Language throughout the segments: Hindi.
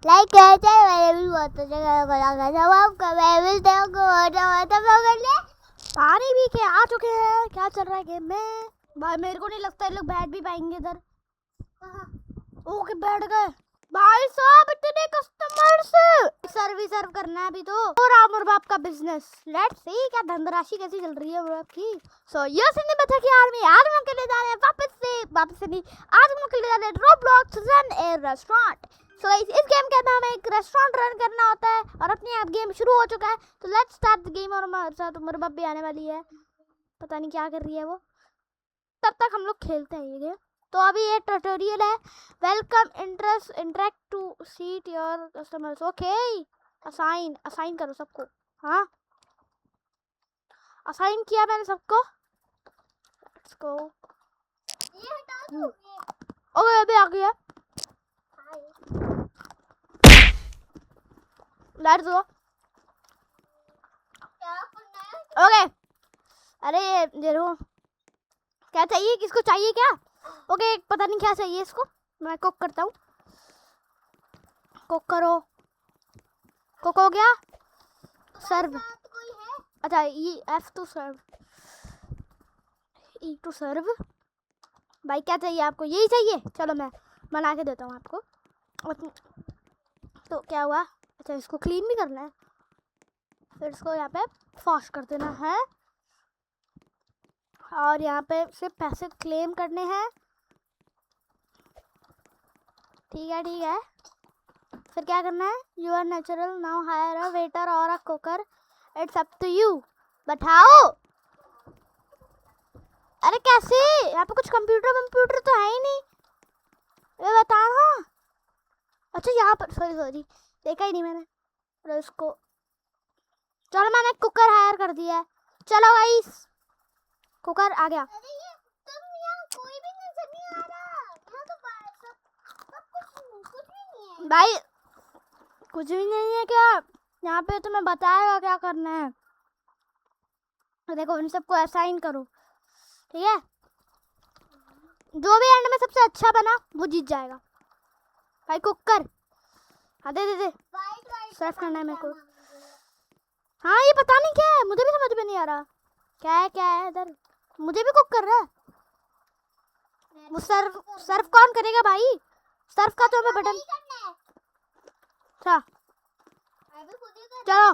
लाइक करते हैं। मैंने भी बहुत अच्छा लगा जब आपका मैं मिलते हैं तब लोग पानी भी के आ चुके हैं। क्या चल रहा है गेम में भाई? मेरे को नहीं लगता ये लोग बैठ भी पाएंगे इधर। ओके बैठ गए भाई साहब, इतने कस्टमर्स। सर्व करना है अभी तो। और आमर बाप का बिजनेस, लेट्स सी क्या धनराशि कैसी चल रही है बाप की। सो यस इन बता की आर्मी आज हम के लिए जा रहे हैं वापस से नहीं, आज हम के लिए जा रहे हैं रोब्लॉक्स रन ए रेस्टोरेंट। सो इस गेम के अंदर हमें एक रेस्टोरेंट रन करना होता है और अपने आप गेम शुरू हो चुका है। तो लेट्स स्टार्ट द गेम। और हमारे साथ उमर बाप भी आने वाली है, पता नहीं क्या कर रही है वो। तब तक हम लोग खेलते हैं ये गेम। तो अभी ये ट्यूटोरियल है। Welcome interact to seat your customers. Okay assign करो सबको। हाँ असाइन किया मैंने सबको। Let's go. ये हटा दो। ओके अभी आ गया। Let's go. ओके अरे ये रो क्या चाहिए, किसको चाहिए क्या? ओके पता नहीं क्या चाहिए इसको, मैं कुक करता हूँ। कुक करो। कुक हो गया। सर्व। अच्छा ये F two serve, E two serve. भाई क्या चाहिए आपको? यही चाहिए, चलो मैं बना के देता हूँ आपको। तो क्या हुआ? अच्छा इसको क्लीन भी करना है, फिर इसको यहाँ पे वॉश कर देना है और यहाँ पे सिर्फ पैसे क्लेम करने हैं। ठीक है फिर क्या करना है? You are natural now hire a waiter और a cooker, it's up to you. बैठाओ। अरे कैसे? यहाँ पे कुछ कंप्यूटर तो है ही नहीं, ये बता। हाँ अच्छा यहाँ पर सॉरी देखा ही नहीं मैंने। अरे इसको चलो मैंने कुकर हायर कर दिया है। चलो गाइस कुकर आ गया। अरे ये तुम यहाँ कोई भी नजर नहीं आ रहा। यहाँ तो कुछ भी नहीं है भाई। कुछ भी नहीं है क्या? यहाँ पे तुम्हें बताएगा क्या करना है। देखो इन सबको असाइन करो, ठीक है? जो भी एंड में सबसे अच्छा बना वो जीत जाएगा। भाई कुकर हाँ दे सर्व करना है मेरे को। हाँ ये पता नहीं क्या है, मुझे भी समझ में नहीं आ रहा क्या है इधर। मुझे भी कुक कर रहा है वो। सर्व कौन करेगा भाई? सर्व का तो हमें बटन। अच्छा चलो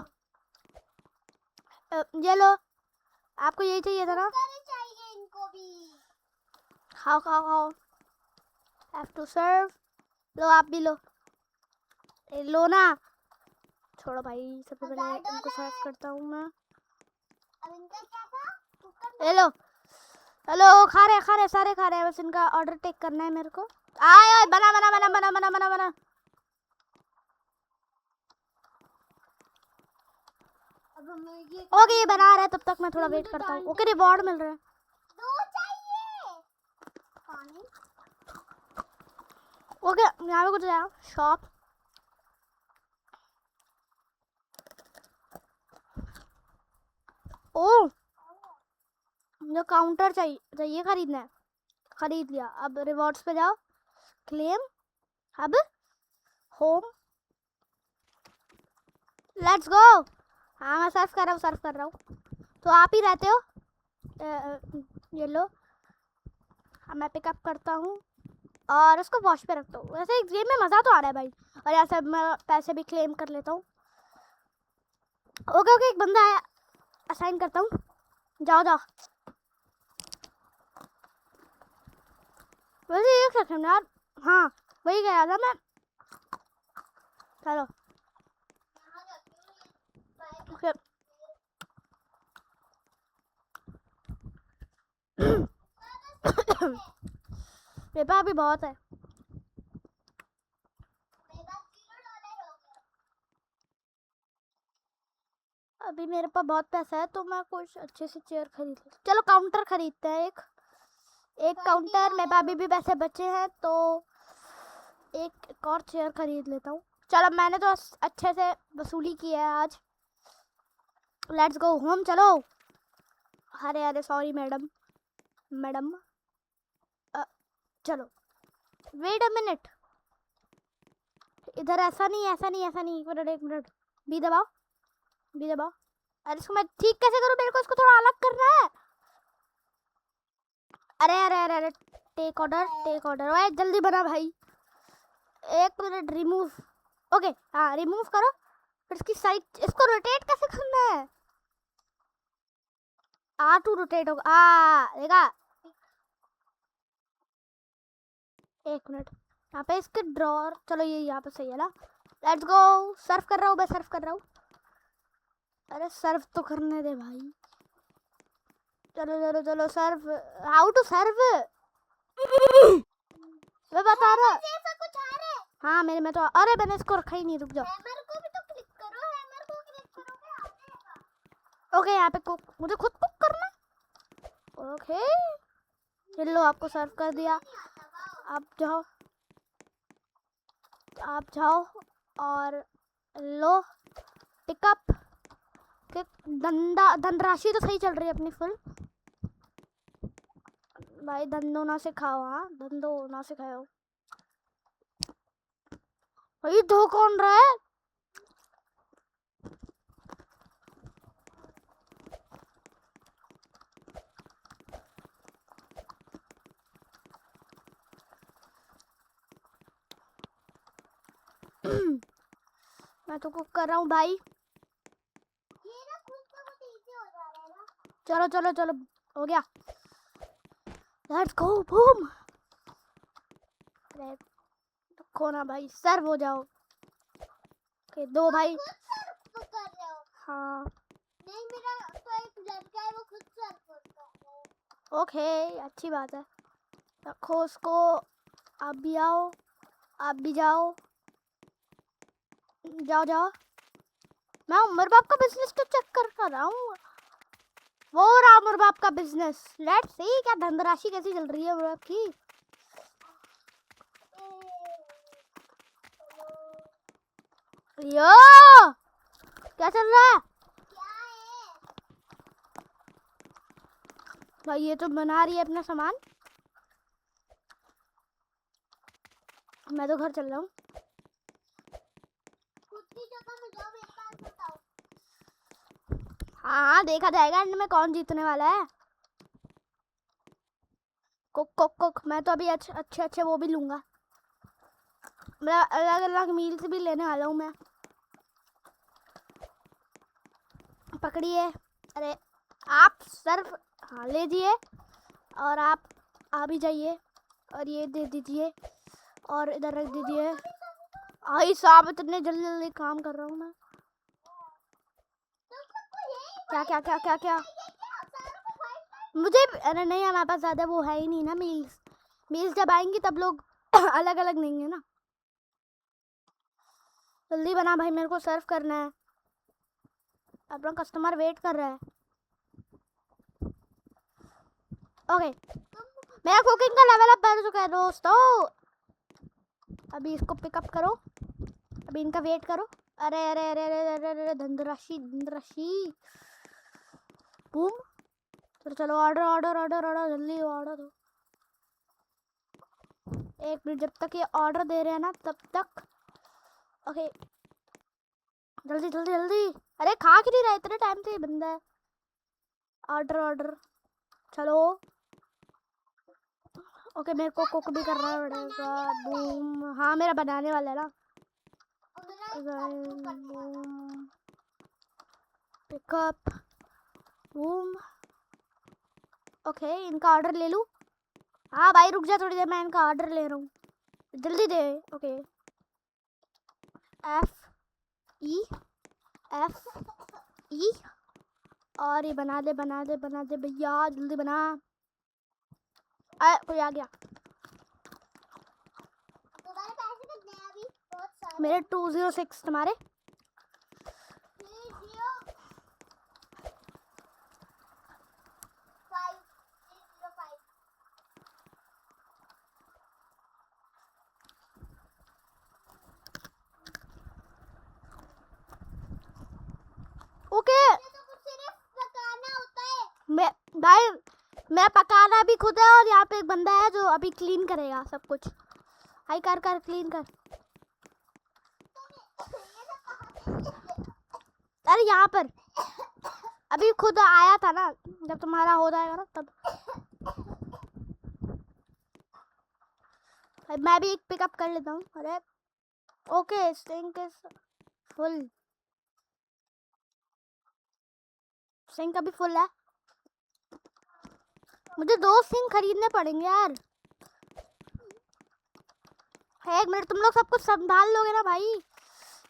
ये लो, आपको यही चाहिए था ना? चाहिए इनको भी। खाओ हैव टू सर्व। लो आप भी लो। लो ना, छोड़ो भाई, सबसे पहले इनको सर्व करता हूँ मैं। अब इनका क्या था? ले लो। हेलो खा रहे सारे खा रहे हैं, बस इनका ऑर्डर टेक करना है मेरे को। आए बना। ओके ये बना रहा है, तब तक मैं थोड़ा वेट करता हूँ। ओके रिवॉर्ड मिल रहा है। ओके यहाँ पे कुछ आया शॉप। ओ जो काउंटर चाहिए खरीदना है, खरीद लिया। अब रिवॉर्ड्स पे जाओ, क्लेम, अब होम, लेट्स गो। हाँ मैं सर्व कर रहा हूँ। तो आप ही रहते हो। ये लो मैं पिकअप करता हूँ और उसको वॉश पे रखता हूँ। वैसे गेम में मज़ा तो आ रहा है भाई। और यहाँ से मैं पैसे भी क्लेम कर लेता हूँ। ओके एक बंदा आया, असाइन करता हूँ। जाओ वैसे एक सेकंड यार। हाँ वही गया था मैं। चलो ओके पेपर भी बहुत है। अभी मेरे पास बहुत पैसा है तो मैं कुछ अच्छे से चेयर खरीद लूँ। चलो काउंटर खरीदते हैं एक काउंटर। मेरे पास अभी भी पैसे बचे हैं तो एक और चेयर खरीद लेता हूँ। चलो मैंने तो अच्छे से वसूली की है आज। Let's go home. चलो अरे सॉरी मैडम चलो वेट अ मिनट। इधर ऐसा नहीं, ऐसा नहीं, ऐसा नहीं। एक मिनट बी दबाओ, बी दबाओ। अरे इसको मैं ठीक कैसे करूँ? मेरे को इसको थोड़ा अलग करना है। अरे अरे अरे अरे टेक ऑर्डर, टेक ऑर्डर। ओए जल्दी बना भाई। एक मिनट, रिमूव। ओके हाँ रिमूव करो। फिर इसकी साइड, इसको रोटेट कैसे करना है? R2 रोटेट होगा। देखा, एक मिनट। यहाँ पे इसके ड्रॉर, चलो ये यहाँ पे सही है ना। Let's go. सर्फ कर रहा हूँ, मैं सर्फ कर रहा हूँ। अरे सर्फ तो करने दे भाई। चलो चलो चलो सर्फ। हाउ टू सर्फ मैं बता रहा। कुछ आ रहा है। हाँ मेरे में तो, अरे मैंने इसको रखा ही नहीं। रुक जाओ। हैमर को भी तो क्लिक करो, हैमर को क्लिक करोगे आ जाएगा। ओके यहाँ पे कुक, मुझे खुद कुक करना है। ओके चलो आपको सर्व कर दिया। आप जाओ, आप जाओ और लो पिकअप के धनराशि तो सही चल रही है अपनी फुल। भाई धंधो ना सिखाओ, हाँ धंधो ना सिखाओ भाई। धो कौन रहा है? मैं तो कुक कर रहा हूँ भाई। ये ना कुछ तो कुछ इजी हो जा रहा है ना। चलो चलो चलो हो गया। Let's go boom. रखो ना भाई, सर्व हो जाओ। ओके दो भाई। सर्व कर रहे हो? हाँ नहीं, मेरा तो एक लड़का है वो खुद सर्व करता है। ओके अच्छी बात है। रखो उसको। आप भी आओ, आप भी जाओ, जाओ जाओ। मैं उमर बाप का बिजनेस तो चेक कर रहा हूँ। वो रहा उमर बाप का बिजनेस। लेट्स सी क्या धनराशि कैसी चल रही है उमर बाप की। यो क्या चल रहा है? क्या है भाई? ये तो बना रही है अपना सामान। मैं तो घर चल रहा हूँ। हाँ देखा जाएगा एंड में कौन जीतने वाला है। Cook cook cook. मैं तो अभी अच्छे अच्छे वो भी लूंगा। मैं अलग अलग मील्स भी लेने वाला हूँ मैं। पकड़िए। अरे आप सर्फ, हाँ ले दिए। और आप आ भी जाइए और ये दे दीजिए और इधर रख दीजिए। आई साहब इतने जल्दी जल्दी काम कर रहा हूँ मैं। क्या क्या क्या क्या क्या मुझे, अरे नहीं हमारे पास ज़्यादा वो है ही नहीं ना मील्स। मील्स जब आएंगी तब लोग अलग अलग देंगे ना। जल्दी बना भाई, मेरे को सर्व करना है। अपना कस्टमर वेट कर रहा है। ओके मेरा कुकिंग का लेवल अप बढ़ चुका है दोस्तों। अभी इसको पिकअप करो, अभी इनका वेट करो। अरे अरे अरे अरे अरे अरे धनराशि धनराशि बूम। चलो चलो ऑर्डर ऑर्डर ऑर्डर ऑर्डर जल्दी ऑर्डर दो। एक मिनट, जब तक ये ऑर्डर दे रहे हैं ना तब तक। ओके जल्दी जल्दी जल्दी। अरे खा क्यों नहीं रहा इतने टाइम से ये बंदा है। ऑर्डर ऑर्डर चलो। ओके मेरे को कुक भी करना पड़ेगा। बूम। हाँ मेरा बनाने वाला है ना। Pickup boom. ओके इनका ऑर्डर ले लूँ। हाँ भाई रुक जा थोड़ी देर, मैं इनका ऑर्डर ले रहा हूँ, जल्दी दे। ओके F E और ये बना दे बना दे बना दे भैया, जल्दी बना। कोई आ गया। तुम्हारे पैसे कितने हैं अभी? बहुत सारे। मेरे 206। तुम्हारे? 305। ओके मैं भाई, मैं पकाना भी खुद है और यहाँ पे एक बंदा है जो अभी क्लीन करेगा सब कुछ। हाई कर कर क्लीन कर। अरे यहाँ पर अभी खुद आया था ना, जब तुम्हारा हो जाएगा ना तब। मैं भी एक पिकअप कर लेता हूँ। अरे okay, sink is full. Sink अभी फुल है। मुझे 2 सिंक खरीदने पड़ेंगे यार। एक मिनट, तुम लोग सब कुछ संभाल लोगे ना भाई?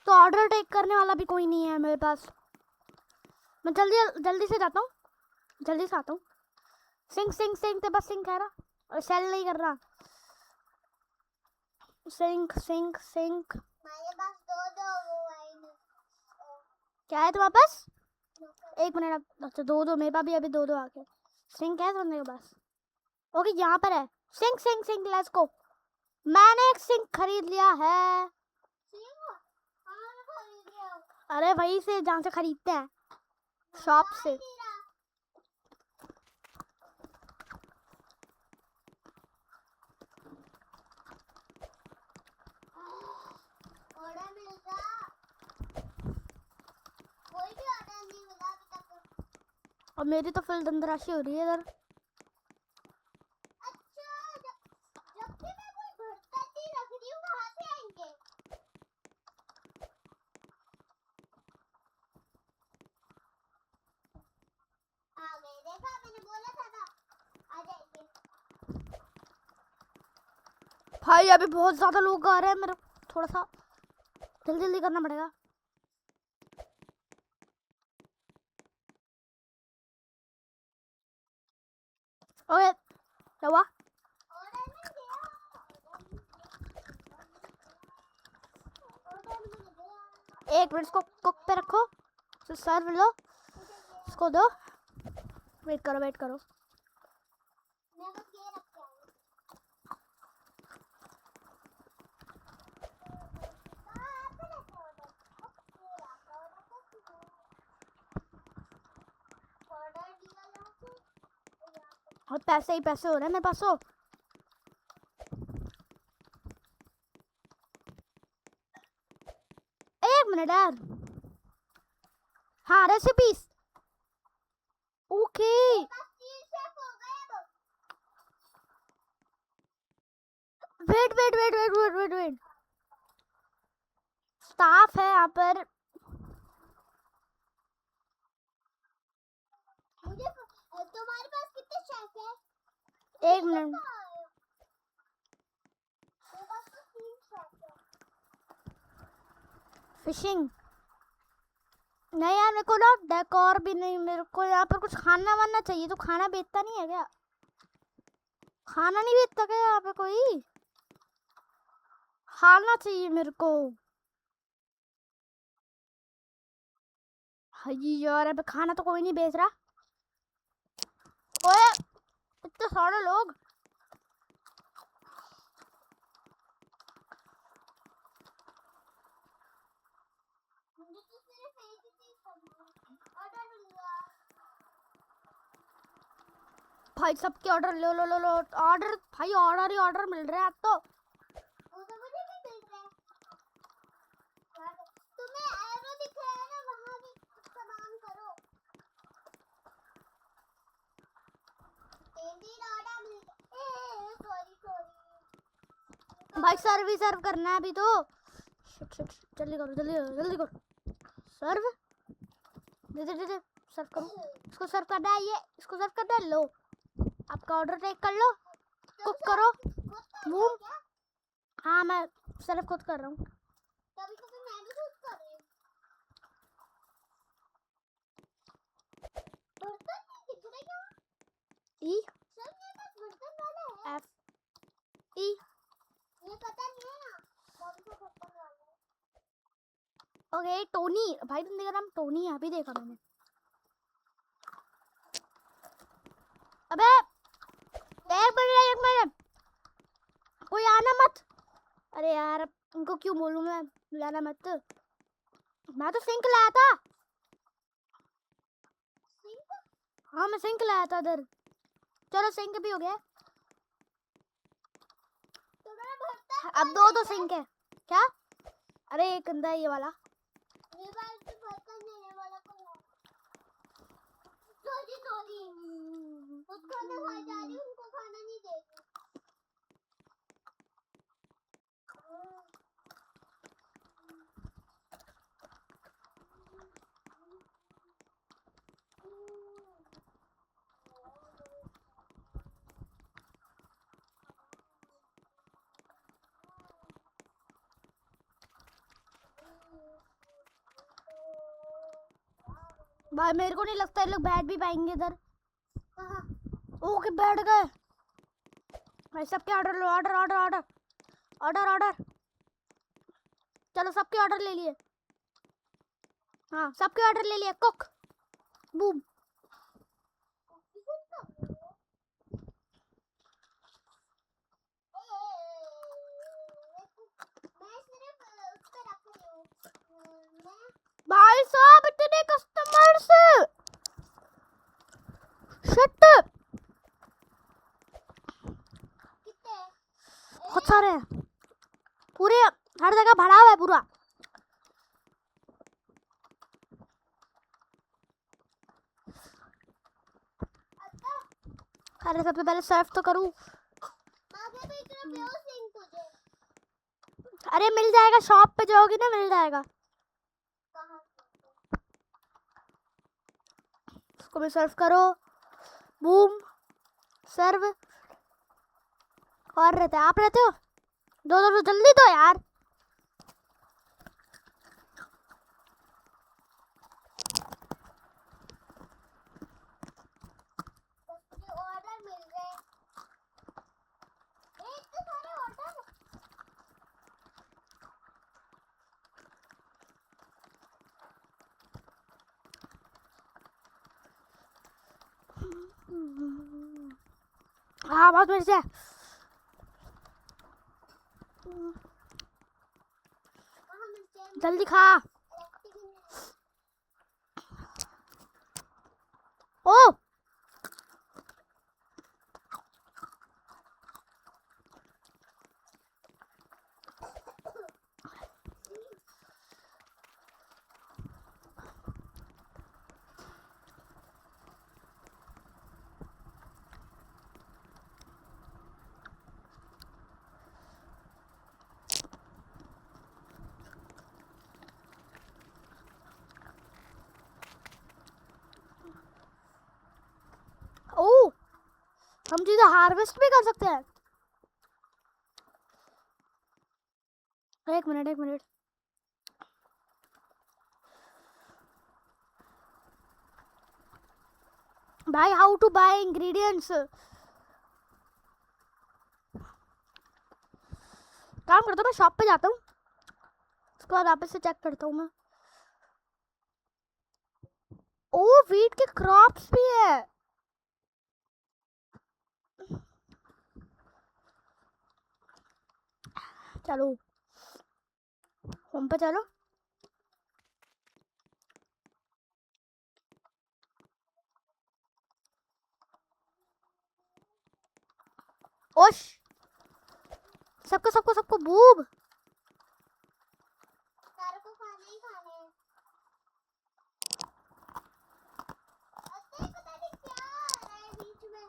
तो ऑर्डर टेक करने वाला भी कोई नहीं है मेरे पास। मैं जल्दी से जाता हूँ, जल्दी से आता हूँ। सिंक सिंक सिंक ते बस सिंक है ना, और सेल नहीं कर रहा। Sink sink sink. मेरे पास दो वाइन। क्या है तुम्हारे पास? एक मिनट। अच्छा 2 मेरे पास भी अभी 2 आके। सिंक है तुमने के पास? ओके यहाँ पर है। Sink sink sink, let's go. मैंने एक सिंक खरीद लिया है। अरे वहीं से जहाँ से खरीदते हैं, शॉप से। ऑर्डर मिलता, कोई भी ऑर्डर नहीं मिला अभी तक। और मेरी तो फुल धनराशि हो रही है इधर। अच्छा, जब भी मैं कोई बर्तन रख रही हूँ, कहाँ से आएंगे? आ गए, देखा मैंने बोला था ना, आ जाएंगे। भाई अभी बहुत ज्यादा लोग आ रहे हैं, मेरे थोड़ा सा जल्दी जल्दी करना पड़ेगा। ओए क्या हुआ? ऑर्डर नहीं दिया, ऑर्डर मिल गया। एक मिनट, इसको कुक पे रखो, सर्व लो, इसको दो। वेट करो वेट करो। मैं बस ये रख के आई। कहाँ पे रखे ऑर्डर? ओके, आपका ऑर्डर कर दो। ऑर्डर दिया यहाँ से, यहाँ पे। और पैसे ही पैसे हो रहे हैं मेरे पास। एक मिनट यार। हाँ रेसिपीज। ओके बस 3 शेफ हो गए अब। Wait wait wait wait wait wait wait. Staff है यहाँ पर। मुझे तुम्हारे पास कितने शेफ है? एक मिनट। मेरे पास तो 3 शेफ है। फिशिंग नहीं यार, मेरे को ना डेकोर भी नहीं। मेरे को यहाँ पर कुछ खाना वाना चाहिए। तो खाना बेचता नहीं है क्या? खाना नहीं बेचता क्या यहाँ पे कोई? खाना चाहिए मेरे को। हाँ यार, यहाँ पे खाना तो कोई नहीं बेच रहा। ओए इतने सारे लोग। मुझे तो सिर्फ एक ही चीज करना है। ऑर्डर मिल गया। भाई सबके ऑर्डर लो लो लो लो। ऑर्डर भाई, ऑर्डर ही ऑर्डर मिल रहे हैं अब तो। वो तो मुझे भी मिल रहा है। तुम्हें एरो दिख रहा है ना, वहाँ भी कुछ सामान करो। इंडियन ऑर्डर मिल गया। Sorry sorry. भाई सर्व ही सर्व करना है अभी तो। शिट शिट, जल्दी करो जल्दी करो जल्दी करो। सर्व दे दे दे दे। सर्व करो। इसको सर्व करना है, ये इसको सर्व करना है। लो आपका ऑर्डर टेक कर लो। कुक करो। मूव। हाँ मैं सर्व खुद कर रहा हूँ। कभी कभी मैं भी खुद कर रही हूँ। बर्तन नहीं दिख रहे क्या? ई सर मेरे पास बर्तन वाला है। F E. ये पता नहीं है ना कौन सा बर्तन वाला है। Okay Tony. भाई तुम देखा नाम टोनी है, अभी देखा मैंने। अबे एक मिनट कोई आना मत। अरे यार उनको क्यों बोलूं मैं, बुलाना मत। मैं तो सिंक लाया था। सिंक? हाँ मैं सिंक लाया था इधर। चलो सिंक भी हो गया। तुम्हारा बर्तन अब 2 सिंक है क्या? अरे एक गंदा है ये वाला। ये बार तो बर्तन देने वाला को सॉरी खुद खाना खा जा रही हूँ, उनको खाना नहीं दे रही। भाई मेरे को नहीं लगता ये लोग बैठ भी पाएंगे इधर। कहाँ? ओके बैठ गए भाई। सबके order low, order order order order order. चलो सबके ऑर्डर ले लिए। हाँ सबके ऑर्डर ले लिए। Cook boom. मैं सिर्फ उस पे रख रही हूँ। मैं भाई साहब इतने कस्टमर्स। शिट कितने? बहुत सारे हैं। पूरे हर जगह भरा हुआ है पूरा। अरे सबसे पहले सर्व तो करूँ। आगे भी इतना ब्लाउज सिंग तुझे अरे मिल जाएगा, शॉप पे जाओगी ना मिल जाएगा। कहाँ? उसको भी सर्व करो। बूम सर्व। और रहते आप रहते हो? दो दो जल्दी दो यार। मुझे ऑर्डर मिल गए। इतने सारे ऑर्डर। हाँ बहुत मिर्च है। कहाँ मिलते हैं? जल्दी खा। ओ ओ हम चीजें हार्वेस्ट भी कर सकते हैं। एक मिनट एक मिनट। भाई हाउ टू बाय इंग्रेडिएंट्स। काम करता हूँ मैं, शॉप पे जाता हूँ, उसके बाद वापस से चेक करता हूँ मैं। ओ वीट के क्रॉप्स भी है। चलो होम पे चलो। ओश सबको सबको सबको बूब। सारे को खाने ही खाने हैं। पता नहीं क्या आ रहा है बीच में।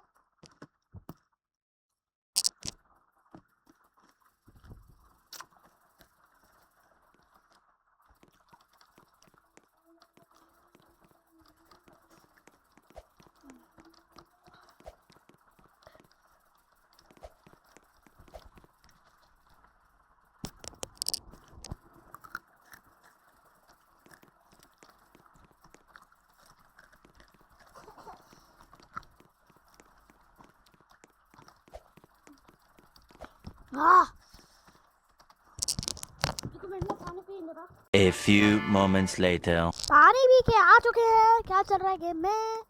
हाँ A few moments later. पानी भी के आ चुके हैं। क्या चल रहा है गेम में?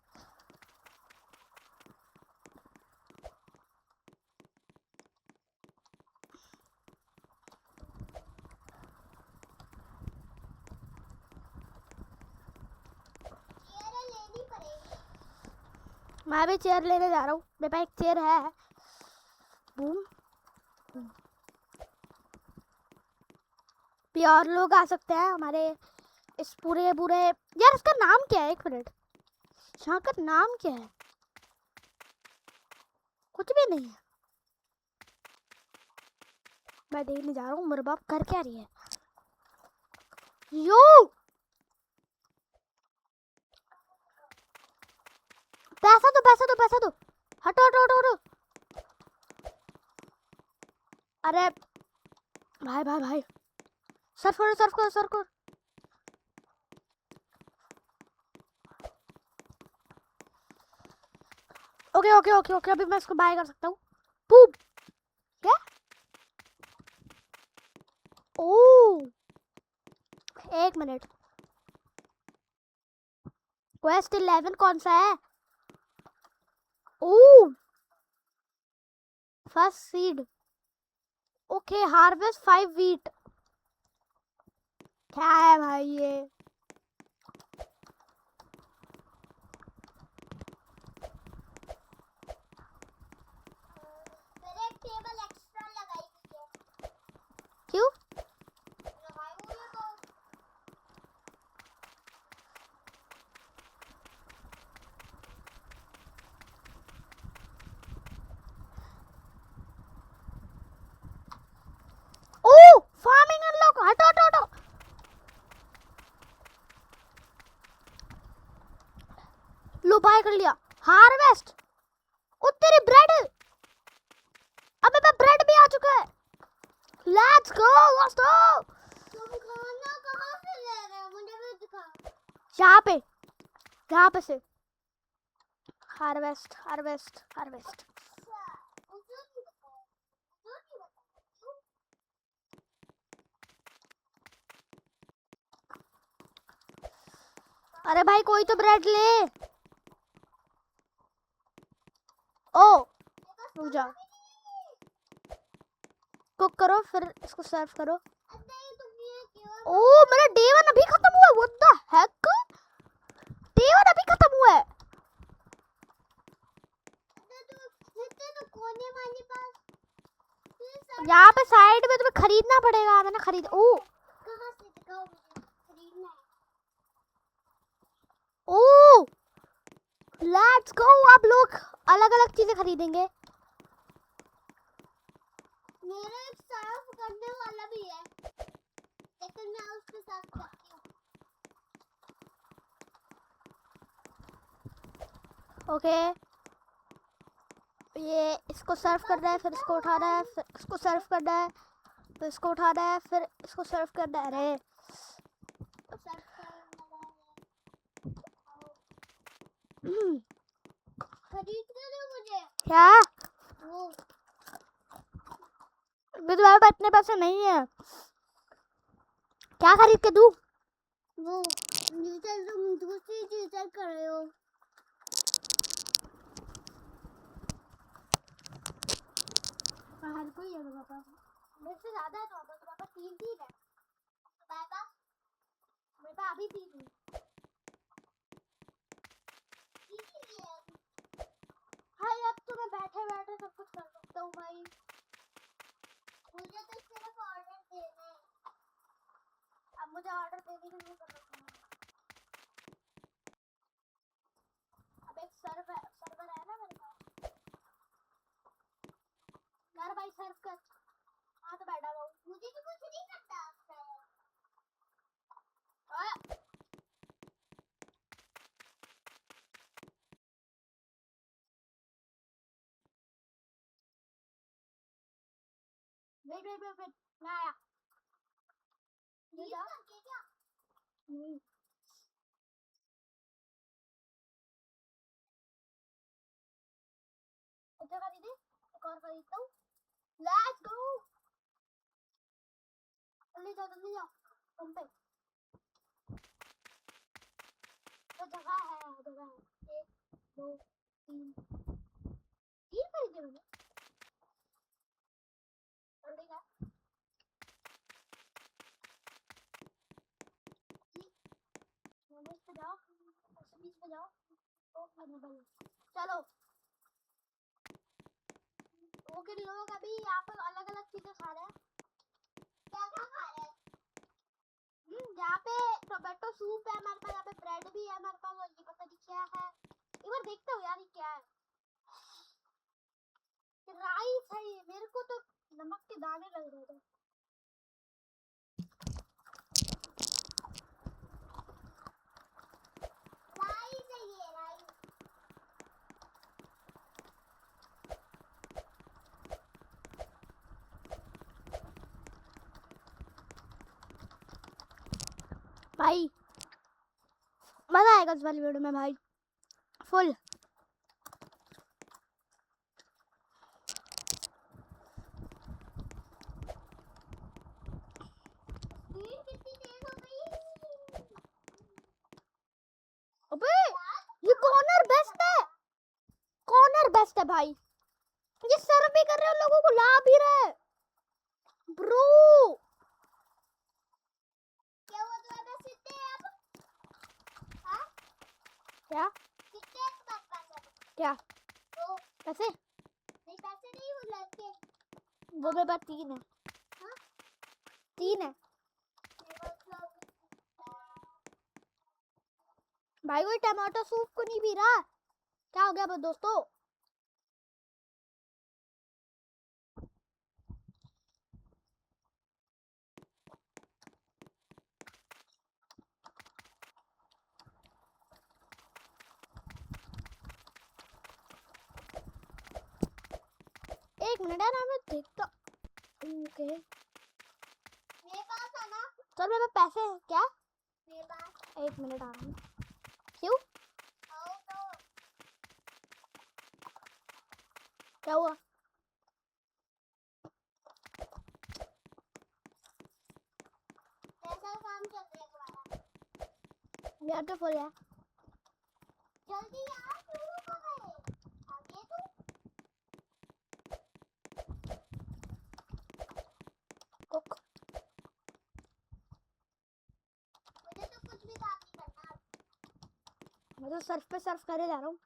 चेयर लेनी पड़ेगी। मैं भी चेयर लेने जा रहा हूँ, मेरे पास एक चेयर है। बूम भी और लोग आ सकते हैं हमारे इस पूरे पूरे यार इसका नाम क्या है? एक मिनट, यहाँ का नाम क्या है? कुछ भी नहीं है। मैं देखने जा रहा हूँ मेरे बाप कर क्या रही है। यो पैसा दो पैसा दो पैसा दो, हटो हटो हटो हटो। अरे भाई भाई भाई, सर्फ करो सर्फ करो सर्फ करो। ओके ओके ओके ओके, अभी मैं इसको बाय कर सकता हूँ। पूप क्या? ओ एक मिनट, क्वेस्ट 11 कौन सा है? Oh first seed, okay harvest 5 wheat. क्या है भाई ये? मैंने एक टेबल एक्स्ट्रा लगाई हुई है। क्यों? लगाई हुई है तो ओ फार्मिंग अनलॉक, हटो हटो हटो। लो बाय कर लिया। हार्वेस्ट, ओ तेरी ब्रेड, अबे मैं ब्रेड भी आ चुका है। लेट्स गो दोस्तों। तुम खाना कहाँ से ले रहे हो? मुझे भी दिखा। यहाँ पे से हार्वेस्ट हार्वेस्ट हार्वेस्ट। अच्छा, मुझे नहीं बताया, मुझे नहीं बताया। क्यों? अरे भाई कोई तो ब्रेड ले। ओ रुक जाओ, कुक करो फिर इसको सर्व करो। नहीं तुम ये क्यों? ओ मेरा डे 1 अभी खत्म हुआ है। व्हाट द हेक, डे 1 अभी खत्म हुआ है। इतने तो कोने वाले पास यहाँ पे साइड में तुम्हें खरीदना पड़ेगा। मैंने खरीद, ओ कहाँ से दिखाओ, मुझे खरीदना है। ओ लेट्स गो। आप लोग अलग अलग चीजें खरीदेंगे। मेरा एक सर्फ करने वाला भी है, लेकिन मैं उसके साथ करती हूँ। ओके ये इसको सर्व करना है, फिर इसको उठाना है, फिर इसको सर्व करना है, फिर इसको उठाना है, फिर इसको सर्व करना है। अरे सर्फ करने वाला खरीद के दो मुझे क्या? वो। अभी तुम्हारे पास इतने पैसे नहीं है। क्या खरीद के दूं? वो जिसे तुम दूसरी चीजें कर रहे हो। हर कोई है मेरे पास, मेरे से ज्यादा है तुम्हारे पास 3 है। तुम्हारे पास मेरे पास अभी 3 है। 3 ही है अभी। भाई अब तो मैं बैठे बैठे सब कुछ कर सकता हूँ भाई। मुझे तो सिर्फ ऑर्डर देना है। अब मुझे ऑर्डर देने की जरूरत नहीं है। अब एक सर्वर है ना मेरे पास। यार भाई सर्व कर, हाँ तो बैठा हुआ हूँ। मुझे तो कुछ नहीं करता आपका। वेट मैं आया। ले जा। क्या? नहीं एक जगह दीदी, एक और खरीदता हूँ। लेट्स गो, जल्दी जाओ तुम पे। तो जगह है 1 2 3 खरीदे मैंने। जल्दी जा, बीच पे जाओ, बीच पे जाओ। ओ चलो ओके लोग अभी यहाँ पर अलग अलग चीजें खा रहे हैं। क्या खा रहे हैं? यहाँ पे टोमेटो सूप है हमारे पास, यहाँ पे ब्रेड भी है हमारे पास, और ये पता नहीं क्या है। एक बार देखता हूँ यार ये क्या है। राइस है ये, मेरे को तो नमक के दाने लग रहे थे। राइस है ये, राइस। भाई मजा आएगा इस वाली वीडियो में भाई, फुल। स्पीड कितनी तेज हो गई। अबे ये कॉर्नर बेस्ट है, कॉर्नर बेस्ट है भाई। ये सर्व भी कर रहे हो, लोगों को ला भी रहे हैं ब्रो। क्या हुआ तुम्हारे पास कितने हैं अब? हाँ? क्या कितने हैं तुम्हारे पास अब? क्या दो। पैसे? नहीं पैसे नहीं, वो लड़के। वो मेरे पास 3 है। हाँ? 3 है मेरे पास तो भाई। कोई टमाटो सूप को नहीं पी रहा, क्या हो गया बस दोस्तों? एक मिनट यार, मैं देखता। ओके मेरे पास है ना, चल मेरे पास पैसे हैं क्या? मेरे पास। 1 मिनट आ रहा हूँ। क्यों, आओ तो। क्या हुआ? कैसा काम चल रहा है तुम्हारा? यार तो फुल है। जल्दी यार, शुरू करो। आगे तो कुक मुझे तो कुछ भी काम नहीं करना। मैं तो सर्फ पे सर्फ करे जा रहा हूँ।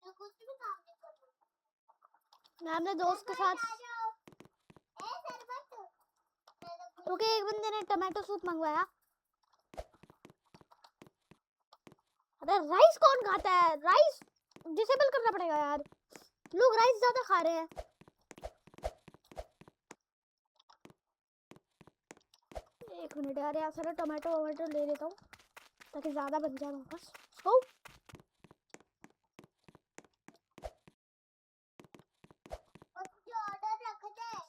तो कुछ भी काम नहीं करना। मैं अपने दोस्त के साथ। आ जाओ। ए सरबत, मेरे को ओके एक बंदे ने टमाटो सूप मंगवाया। अरे राइस कौन खाता है? राइस डिसेबल करना पड़ेगा यार, लोग राइस ज्यादा खा रहे हैं। एक मिनट यार, यहाँ से टमाटो वमाटो ले लेता हूँ ताकि ज्यादा बन जाए वापस। ओ और मुझे ऑर्डर रखना है।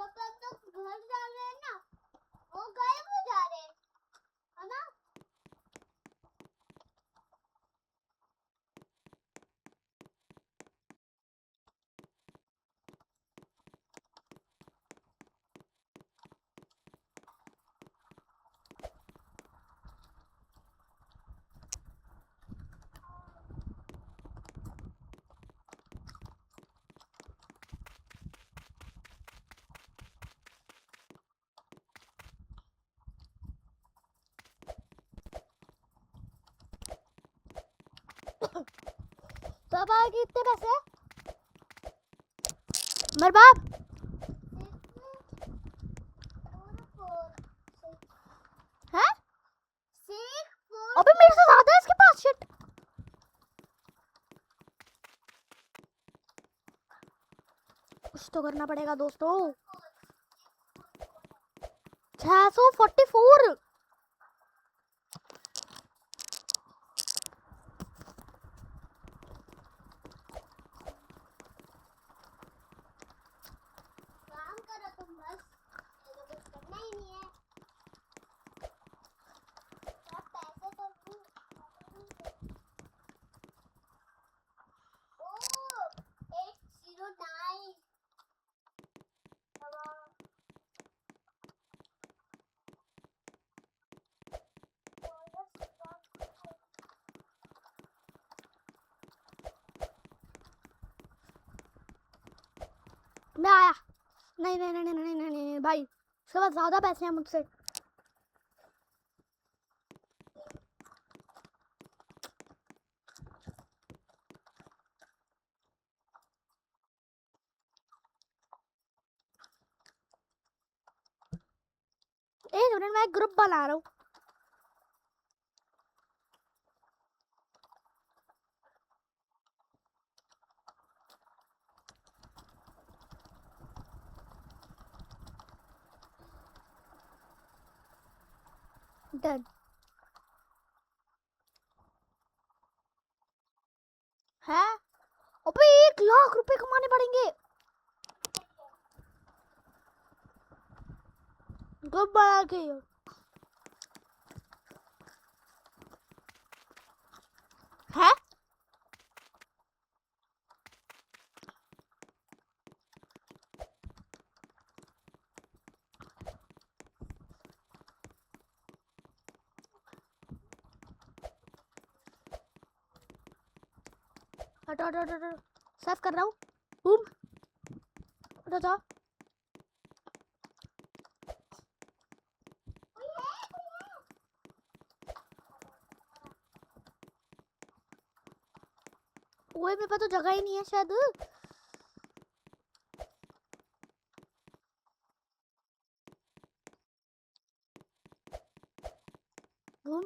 जब हम लोग घर जा रहे हैं ना, वो गायब हो जा रहे हैं, है ना? तो अब आगे कितने पैसे? मेरे बाप है? अबे मेरे से ज्यादा है इसके पास। शिट, कुछ तो करना पड़ेगा दोस्तों। 644। काम करो तुम बस, मुझे कुछ करना ही नहीं है। आप पैसे तो लूं। ओ 809। मैं आया। नहीं नहीं नहीं नहीं नहीं नहीं, नहीं, नहीं भाई, उसके पास ज्यादा पैसे हैं मुझसे। फ्रेंड मैं ग्रुप बना रहा हूँ। डन। है अबे 1 लाख रुपए कमाने पड़ेंगे। ग्रुप बना के है। हटो हटो हटो सर्फ कर रहा हूँ। बूम हटो जाओ। ओए मेरे पास तो जगह ही नहीं है शायद। बूम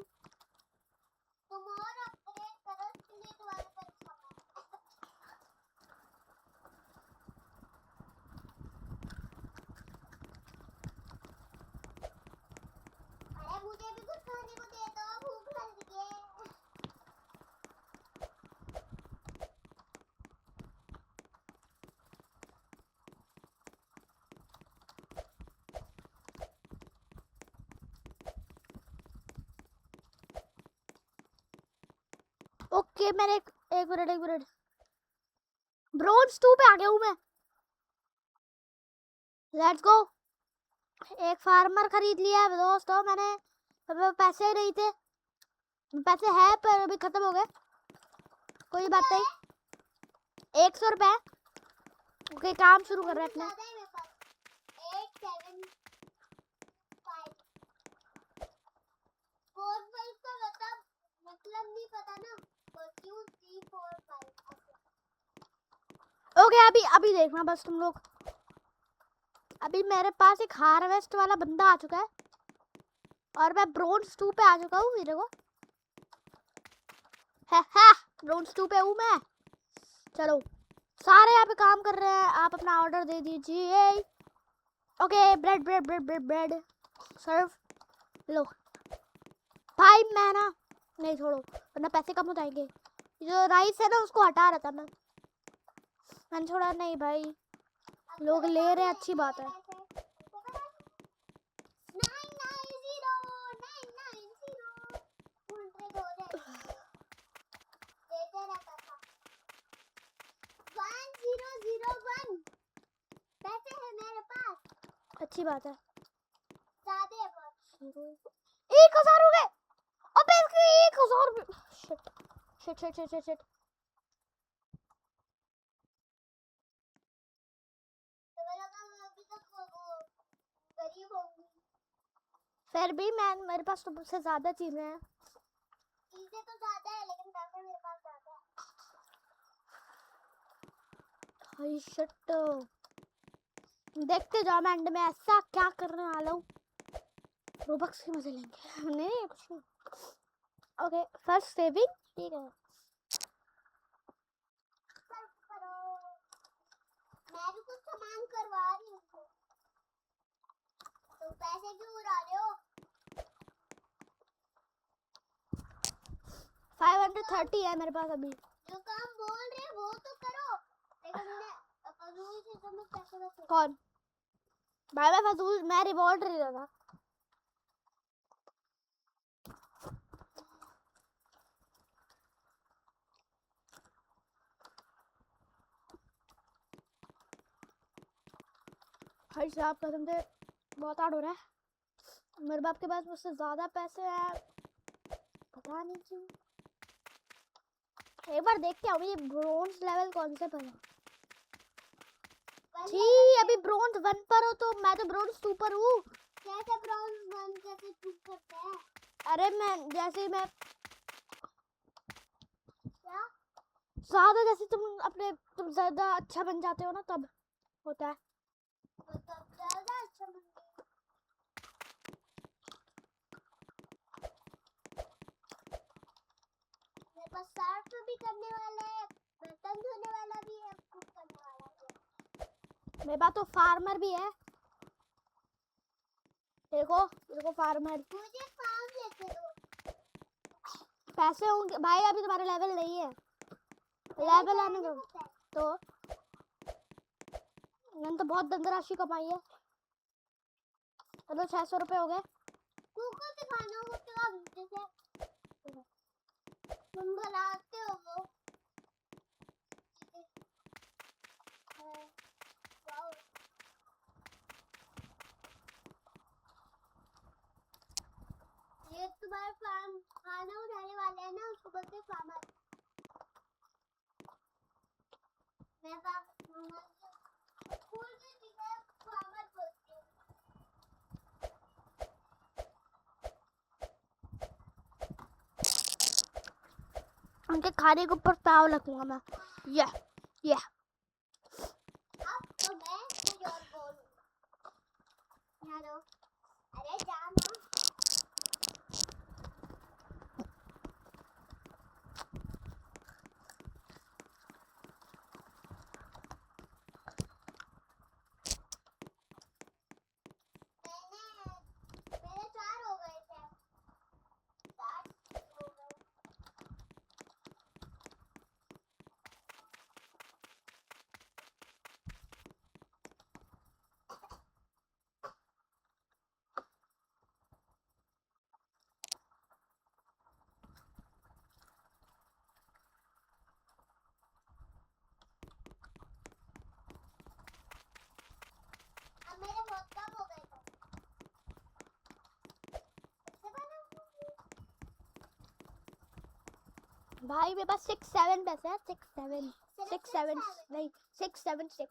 तुम और अपग्रेड करो इसलिए तुम्हारे पास सामान है। अरे मुझे भी कुछ खाने को दे दो, भूख लग रही है। ओके मैंने एक मिनट ब्रोंज 2 पे आ गया हूँ मैं। Let's go. एक फार्मर खरीद लिया है दोस्तों मैंने। मेरे पैसे ही नहीं थे। पैसे है पर अभी खत्म हो गए। कोई बात नहीं। 100 रुपए। ओके काम शुरू कर रहे हैं अपने। ज्यादा है मेरे पास 8 7 5 4 5 का मतलब नहीं पता ना, तो 2 3 4 5 ओके अभी देखना बस तुम लोग। अभी मेरे पास एक हार्वेस्ट वाला बंदा आ चुका है और मैं ब्रोंज 2 पे आ चुका हूँ। मेरे को है ब्रोंज 2 पे हूँ मैं। चलो सारे यहाँ पे काम कर रहे हैं। आप अपना ऑर्डर दे दीजिए। Okay bread bread bread bread bread serve लो भाई। मैं ना नहीं छोड़ो वरना पैसे कम हो जाएंगे। जो राइस है ना उसको हटा रहा था मैंने छोड़ा नहीं भाई। लोग ले रहे हैं अच्छी बात है। 1001 पैसे है मेरे पास। अच्छी बात है। ज्यादा है बहुत। 1000 हो गए। अबे इसके 1000 shit shit shit shit shit. गरीब होंगी फिर भी मेरे पास तो सबसे ज्यादा चीजें हैं। चीजें तो ज्यादा है लेकिन पैसे मेरे पास ज्यादा है। हाय शिट। देखते जाओ मैं एंड में ऐसा क्या करने वाला हूँ। रोबक्स के मजे लेंगे। नहीं कुछ नहीं। ओके फर्स्ट सेविंग ठीक है। मैं भी कुछ सामान करवा रही हूँ तो पैसे क्यों उड़ा रहे हो? 530 है मेरे पास अभी। जो काम बोल रहे वो तो करो, लेकिन मैं फजूल चीजों में पैसे बचे। कौन भाई? मैं फजूल मैं रिवॉर्ड ले रहा था। भाई साहब कसम से बहुत हार्ड हो रहा है। मेरे बाप के पास मुझसे ज्यादा पैसे हैं पता नहीं क्यों। एक बार देखते हैं अभी ब्रोंज लेवल कौन से पर है। जी अभी ब्रोंज 1 पर हो तो मैं तो ब्रोंज 2 पर हूँ। कैसे ब्राउन 1 कैसे 2 करते हैं? अरे मैं जैसे मैं क्या ज्यादा जैसे तुम ज्यादा अच्छा बन जाते हो ना तब होता है। मतलब ज्यादा अच्छा बन गया। पास सर्फ भी करने वाला है, बर्तन धोने वाला भी है, कुक करने वाला भी है। मेरे पास तो फार्मर भी है। देखो देखो फार्मर। मुझे फार्म लेके दो। पैसे होंगे भाई, अभी तुम्हारे लेवल नहीं है। लेवल आने दो। तो मैंने तो बहुत धनराशि कमाई है। चलो 600 रुपये हो गए। कुकर से खाना हो तो आप जैसे तुम बनाते हो वो वाओ। ये तुम्हारा फार्म खाना उठाने वाले हैं ना, उसको बोलते हैं फार्मर। मैं स्कूल में टीचर फार्मर बोलती हूँ। उनके खाने के ऊपर ताव रखूंगा मैं। ये अब तो मैं कुछ और बोलूँगा। हेलो, अरे जाना। मेरे 4 हो गए थे, 7 हो गए। अब मेरे बहुत कम हो गए थे। भाई मेरे पास 6-7 पैसे हैं। 6-7 नहीं 6-7-6।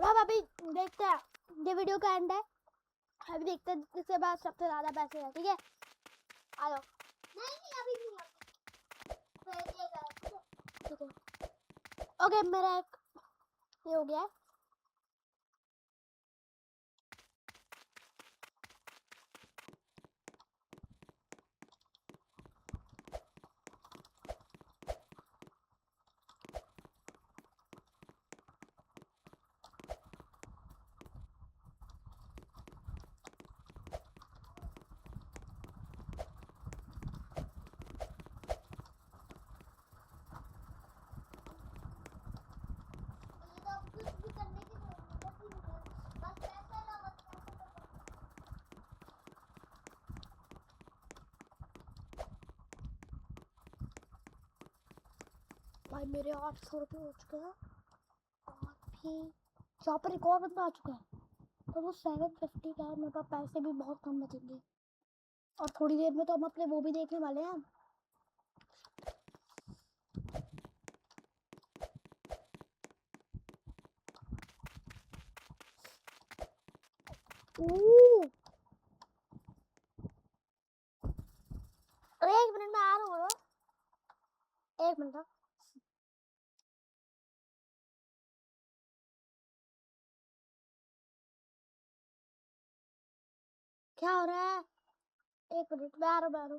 अब अभी देखते हैं, ये वीडियो का एंड है। अभी देखते हैं जिसके पास सबसे ज्यादा पैसे हैं। ठीक है, आ जाओ। नहीं अभी नहीं, फिर देगा। ठीक है, ओके मेरा एक ये हो गया है। कुछ भी करने की जरूरत ही नहीं है, बस पैसा लो, बस पैसा लो। भाई मेरे 800 रुपये हो चुके हैं। और भी यहाँ पर एक और बंदा आ चुका है, तो वो 750 का है। मेरे पास पैसे भी बहुत कम बचेंगे और थोड़ी देर में तो हम अपने वो भी देखने वाले हैं। अरे 1 मिनट में आ रहा हूँ। 1 मिनट। क्या हो रहा है? 1 मिनट में आ रहा हूँ।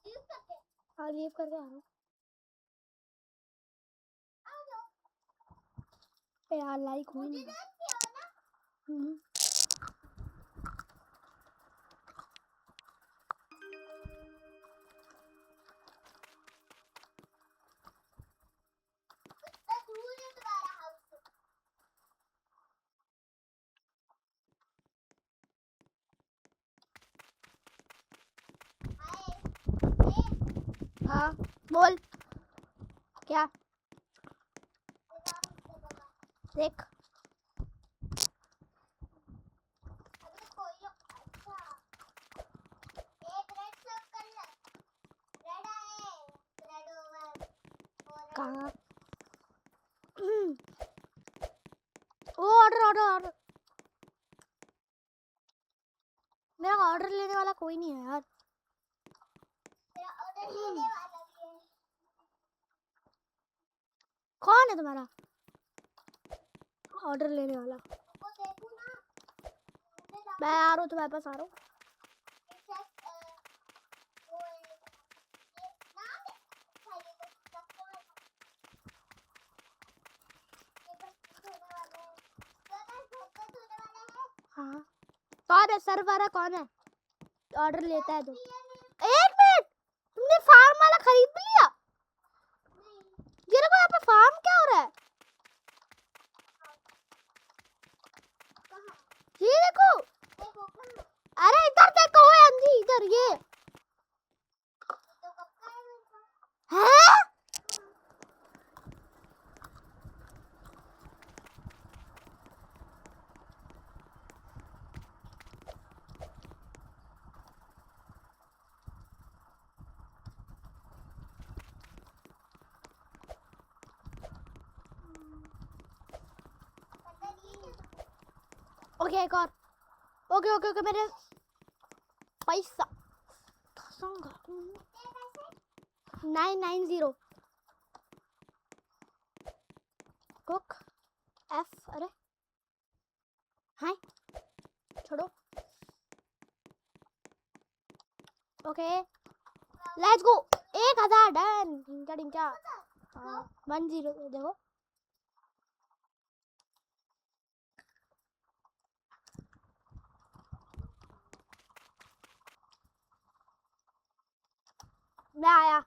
लीव करके हाँ लीव करके आ रहा हूँ। आ जाओ। यार लाइक हुई मुझे नहीं। जानती हो ना? कितना दूर है तुम्हारा हाउस? हाय, हाँ बोल। क्या देख? अभी कोई अच्छा एक रेड सर्व कर ले। रेड आए, रेड ओवर और कहाँ? ओ ऑर्डर। मेरा ऑर्डर लेने वाला कोई नहीं है यार। तेरा ऑर्डर लेने वाला भी है। कौन है तुम्हारा ऑर्डर लेने वाला? वो देखो ना, मैं आ रहा हूँ, तुम्हारे पास आ रहा हूँ। हाँ कौन है सर्वर? कौन है ऑर्डर लेता है? तो एक मिनट, तुमने फार्म वाला खरीद भी लिया? ये देखो यहाँ पे फार्म क्या हो रहा है, ये देखो। अरे इधर देखो अंजी, इधर ये है। ओके एक और। ओके ओके ओके मेरे पैसा 990 कुक एफ। अरे हाय छोड़ो। Okay let's go. 1000 डन। ढिंचा ढिंचा 10 देखो। मैं आया।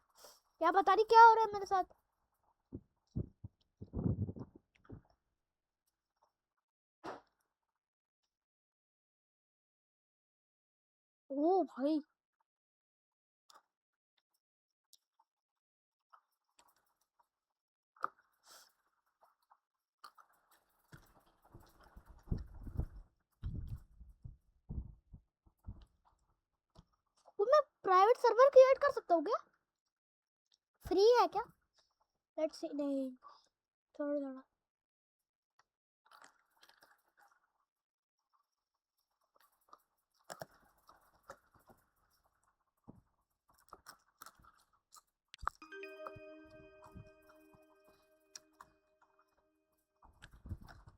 क्या पता नहीं क्या हो रहा है मेरे साथ। ओ भाई मैं प्राइवेट सर्वर क्रिएट कर सकता हूँ क्या? फ्री है क्या? Let's see. नहीं थोड़ा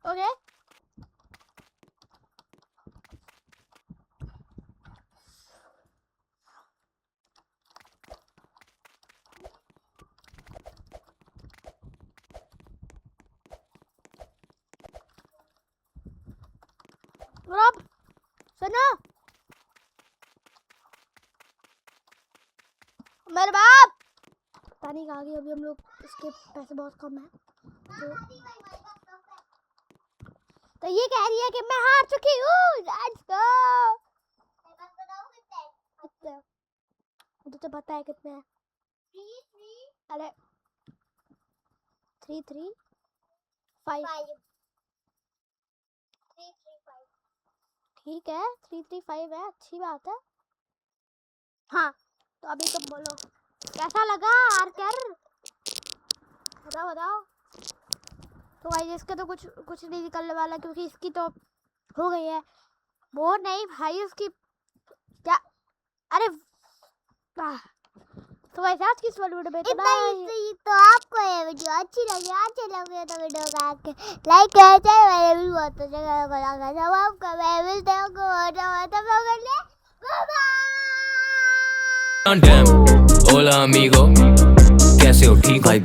ओके। रब सुनो मेरे बाप। पता नहीं कहाँ गए अभी हम लोग। इसके पैसे बहुत कम है तो ये कह रही है कि मैं हार चुकी हूँ। Let's go. मुझे तो पता है कितने हैं। अरे 335 ठीक है। 335 है, अच्छी बात है। हाँ तो अभी तुम बोलो कैसा लगा आर्कर? बताओ बताओ। तो भाई इसके तो कुछ नहीं निकलने वाला क्योंकि इसकी तो हो गई है। वो नहीं भाई उसकी क्या। अरे तो वैसे आज की वीडियो में इतना ही। तो आपको ये वीडियो अच्छी लगी तो वीडियो को लाइक करें। मेरे भी बहुत अच्छा लगा। सब आपका मैं मिलते हैं Hola amigo, कैसे हो? ठीक भाई।